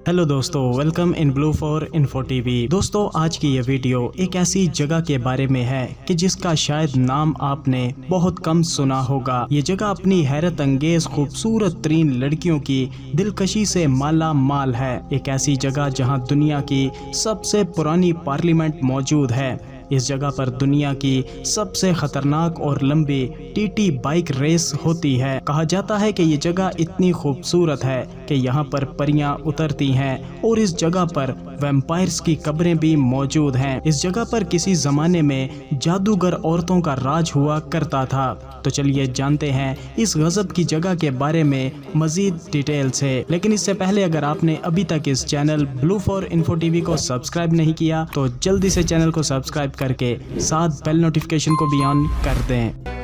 Hello दोस्तों, welcome in blue for info TV. दोस्तों, आज की ये वीडियो एक ऐसी जगह के बारे में है कि जिसका शायद नाम आपने बहुत कम सुना होगा। ये जगह अपनी हैरत अंगेज खूबसूरत तरीन लड़कियों की दिलकशी से माला माल है। एक ऐसी जगह जहां दुनिया की सबसे पुरानी पार्लियामेंट मौजूद है। इस जगह पर दुनिया की सबसे खतरनाक और लंबी टीटी बाइक रेस होती है। कहा जाता है कि ये जगह इतनी खूबसूरत है कि यहाँ पर परियां उतरती हैं और इस जगह पर वैम्पायर्स की कब्रें भी मौजूद हैं। इस जगह पर किसी जमाने में जादूगर औरतों का राज हुआ करता था। तो चलिए जानते हैं इस गजब की जगह के बारे में मजीद डिटेल से। लेकिन इससे पहले अगर आपने अभी तक इस channel blue for info TV को सब्सक्राइब नहीं किया तो जल्दी से चैनल को सब्सक्राइब करके साथ बेल नोटिफिकेशन को भी ऑन कर दें।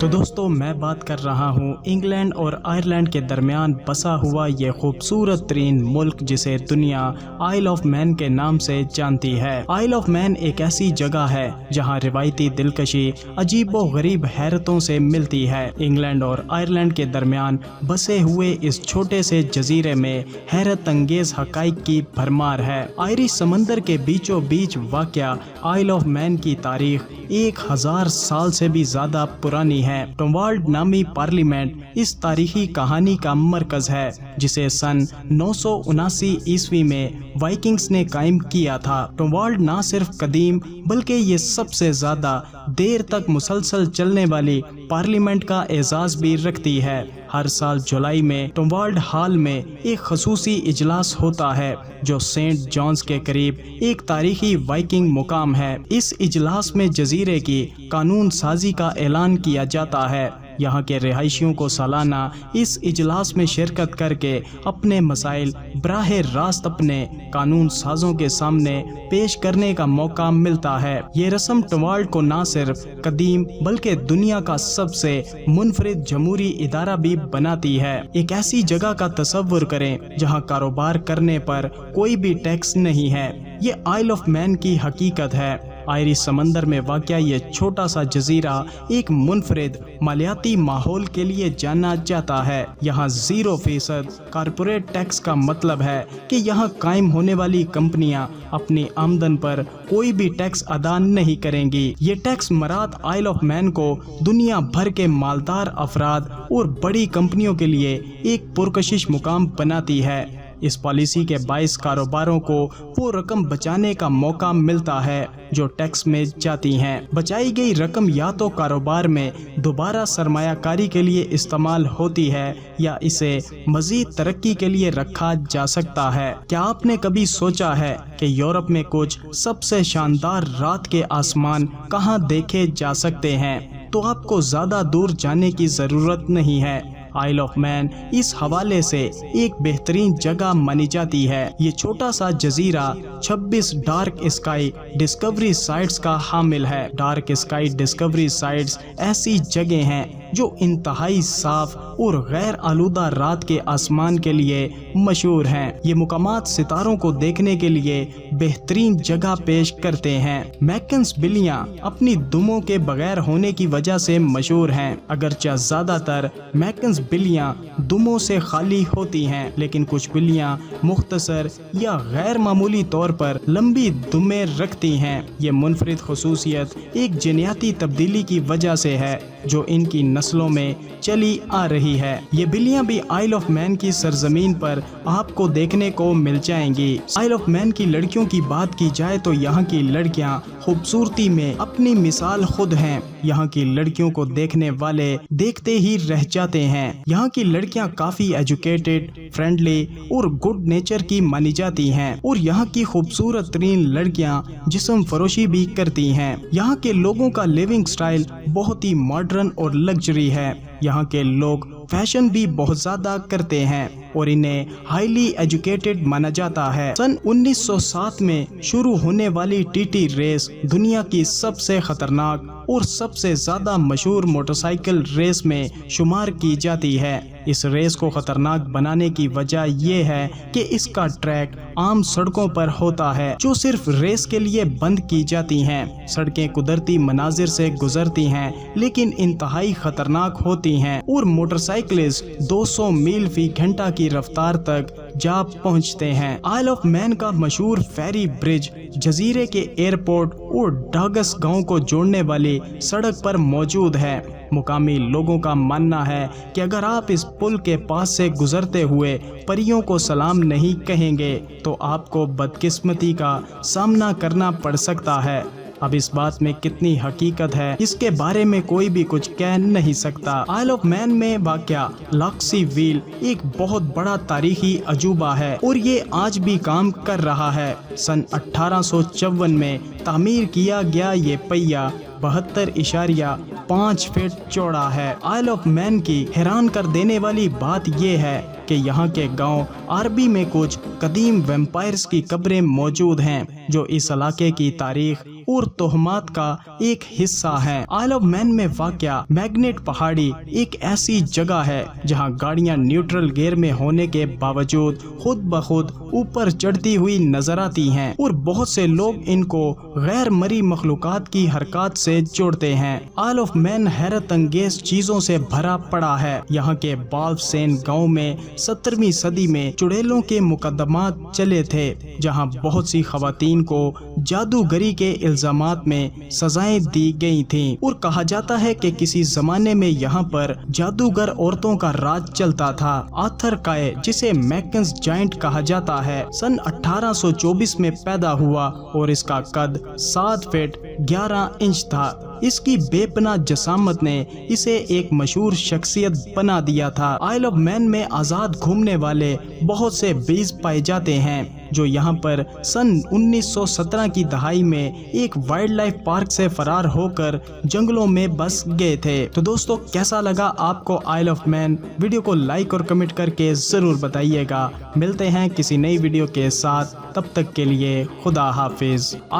तो दोस्तों, मैं बात कर रहा हूँ इंग्लैंड और आयरलैंड के दरमियान बसा हुआ ये खूबसूरत तरीन मुल्क जिसे दुनिया आइल ऑफ मैन के नाम से जानती है। आइल ऑफ मैन एक ऐसी जगह है जहाँ रिवायती दिलकशी अजीबो गरीब हैरतों से मिलती है। इंग्लैंड और आयरलैंड के दरमियान बसे हुए इस छोटे से जजीरे में हैरत अंगेज हकाइक की भरमार है। आयरिश समंदर के बीचों बीच वाक़या आइल ऑफ मैन की तारीख 1000 साल से भी ज्यादा पुरानी है। टॉमवाल्ड नामी पार्लियामेंट इस तारीखी कहानी का मरकज है जिसे सन 979 ईस्वी में वाइकिंग्स ने कायम किया था। टॉमवाल्ड न सिर्फ कदीम बल्कि ये सबसे ज्यादा देर तक मुसलसल चलने वाली पार्लियामेंट का एजाज भी रखती है। हर साल जुलाई में टॉमवाल्ड हॉल में एक खसूसी इजलास होता है जो सेंट जॉन्स के करीब एक तारीखी वाइकिंग मुकाम है। इस इजलास में जजीरे की कानून साजी का ऐलान किया जाता है। यहाँ के रिहायशियों को सालाना इस इजलास में शिरकत करके अपने मसाइल बराह रास्त अपने कानून साजों के सामने पेश करने का मौका मिलता है। ये रस्म टॉमवाल्ड को न सिर्फ कदीम बल्कि दुनिया का सबसे मुनफरिद जमहूरी इदारा भी बनाती है। एक ऐसी जगह का तसव्वुर करें जहाँ कारोबार करने पर कोई भी टैक्स नहीं है। ये आइल ऑफ मैन की हकीकत है। आयरिश समंदर में वाक़या ये छोटा सा जजीरा एक मुनफरिद मालियाती माहौल के लिए जाना जाता है। यहाँ 0% कारपोरेट टैक्स का मतलब है कि यहाँ कायम होने वाली कंपनियाँ अपनी आमदन पर कोई भी टैक्स अदा नहीं करेंगी। ये टैक्स मरात आइल ऑफ मैन को दुनिया भर के मालदार अफराद और बड़ी कंपनियों के लिए एक पुरकशिश मुकाम बनाती है। इस पॉलिसी के 22 कारोबारों को वो रकम बचाने का मौका मिलता है जो टैक्स में जाती हैं। बचाई गई रकम या तो कारोबार में दोबारा सरमायाकारी के लिए इस्तेमाल होती है या इसे मजीद तरक्की के लिए रखा जा सकता है। क्या आपने कभी सोचा है कि यूरोप में कुछ सबसे शानदार रात के आसमान कहाँ देखे जा सकते हैं? तो आपको ज्यादा दूर जाने की जरूरत नहीं है। आइल ऑफ मैन इस हवाले से एक बेहतरीन जगह मानी जाती है। ये छोटा सा जजीरा 26 डार्क स्काई डिस्कवरी साइट्स का हामिल है। डार्क स्काई डिस्कवरी साइट्स ऐसी जगह हैं जो इंतहाई साफ और गैर आलूदा रात के आसमान के लिए मशहूर हैं। ये मुकामात सितारों को देखने के लिए बेहतरीन जगह पेश करते हैं। मैकन्स बिल्लियाँ अपनी दुमों के बगैर होने की वजह से मशहूर हैं। अगरचे ज्यादातर मैकन्स बिल्लियाँ दुमों से खाली होती हैं, लेकिन कुछ बिल्लियाँ मुख्तसर या गैर मामूली तौर पर लंबी दुमें रखती हैं। ये मुनफरिद खसूसियत एक जिनयाती तब्दीली की वजह से है। جو ان کی نسلوں میں چلی آ رہی ہے۔ یہ بلیاں بھی آئل آف مین کی سرزمین پر آپ کو دیکھنے کو مل جائیں گی۔ آئل آف مین کی لڑکیوں کی بات کی جائے تو یہاں کی لڑکیاں خوبصورتی میں اپنی مثال خود ہیں۔ یہاں کی لڑکیوں کو دیکھنے والے دیکھتے ہی رہ جاتے ہیں۔ یہاں کی لڑکیاں کافی ایجوکیٹڈ، فرینڈلی اور گڈ نیچر کی مانی جاتی ہیں، اور یہاں کی خوبصورت ترین لڑکیاں جسم فروشی بھی کرتی ہیں۔ یہاں کے لوگوں کا لیونگ سٹائل بہت ہی ماڈرن اور لگژری ہے۔ یہاں کے لوگ فیشن بھی بہت زیادہ کرتے ہیں اور انہیں ہائیلی ایجوکیٹڈ مانا جاتا ہے۔ سن 1907 میں شروع ہونے والی ٹی ٹی ریس دنیا کی سب سے خطرناک اور سب سے زیادہ مشہور موٹر سائیکل ریس میں شمار کی جاتی ہے۔ اس ریس کو خطرناک بنانے کی وجہ یہ ہے کہ اس کا ٹریک عام سڑکوں پر ہوتا ہے جو صرف ریس کے لیے بند کی جاتی ہیں۔ سڑکیں قدرتی مناظر سے گزرتی ہیں لیکن انتہائی خطرناک ہوتی ہیں اور موٹر سائیکلسٹ 200 میل فی گھنٹہ کی رفتار تک جا پہنچتے ہیں۔ آئل آف مین کا مشہور فیری برج جزیرے کے ایئرپورٹ اور ڈاگس گاؤں کو جوڑنے والی سڑک پر موجود ہے۔ مقامی لوگوں کا ماننا ہے کہ اگر آپ اس پل کے پاس سے گزرتے ہوئے پریوں کو سلام نہیں کہیں گے تو آپ کو بدقسمتی کا سامنا کرنا پڑ سکتا ہے۔ اب اس بات میں کتنی حقیقت ہے اس کے بارے میں کوئی بھی کچھ کہہ نہیں سکتا۔ آئل آف مین میں واقع لاکسی ویل ایک بہت بڑا تاریخی عجوبہ ہے اور یہ آج بھی کام کر رہا ہے۔ سن 1854 میں تعمیر کیا گیا یہ پہیہ 72.5 فٹ چوڑا ہے۔ آئل آف مین کی حیران کر دینے والی بات یہ ہے کہ یہاں کے گاؤں آربی میں کچھ قدیم ویمپائرز کی قبریں موجود ہیں جو اس علاقے کی تاریخ اور توہمات کا ایک حصہ ہیں۔ آئل آف مین میں واقع میگنیٹ پہاڑی ایک ایسی جگہ ہے جہاں گاڑیاں نیوٹرل گیئر میں ہونے کے باوجود خود بخود اوپر چڑھتی ہوئی نظر آتی ہیں اور بہت سے لوگ ان کو غیر مری مخلوقات کی حرکات سے جوڑتے ہیں۔ آئل آف مین حیرت انگیز چیزوں سے بھرا پڑا ہے۔ یہاں کے بالف سین گاؤں میں 17ویں صدی میں چڑیلوں کے مقدمات چلے تھے جہاں بہت سی خواتین کو جادوگری کے الزامات میں سزائیں دی گئی تھیں اور کہا جاتا ہے کہ کسی زمانے میں یہاں پر جادوگر عورتوں کا راج چلتا تھا۔ آتھر کائے جسے میکنز جائنٹ کہا جاتا ہے سن 1824 میں پیدا ہوا اور اس کا قد 7 فٹ 11 انچ تھا۔ اس کی بے پناہ جسامت نے اسے ایک مشہور شخصیت بنا دیا تھا۔ آئل آف مین میں آزاد گھومنے والے بہت سے بیز پائے جاتے ہیں جو یہاں پر سن 1917 کی دہائی میں ایک وائلڈ لائف پارک سے فرار ہو کر جنگلوں میں بس گئے تھے۔ تو دوستو کیسا لگا آپ کو آئل آف مین؟ ویڈیو کو لائک اور کمنٹ کر کے ضرور بتائیے گا۔ ملتے ہیں کسی نئی ویڈیو کے ساتھ، تب تک کے لیے خدا حافظ۔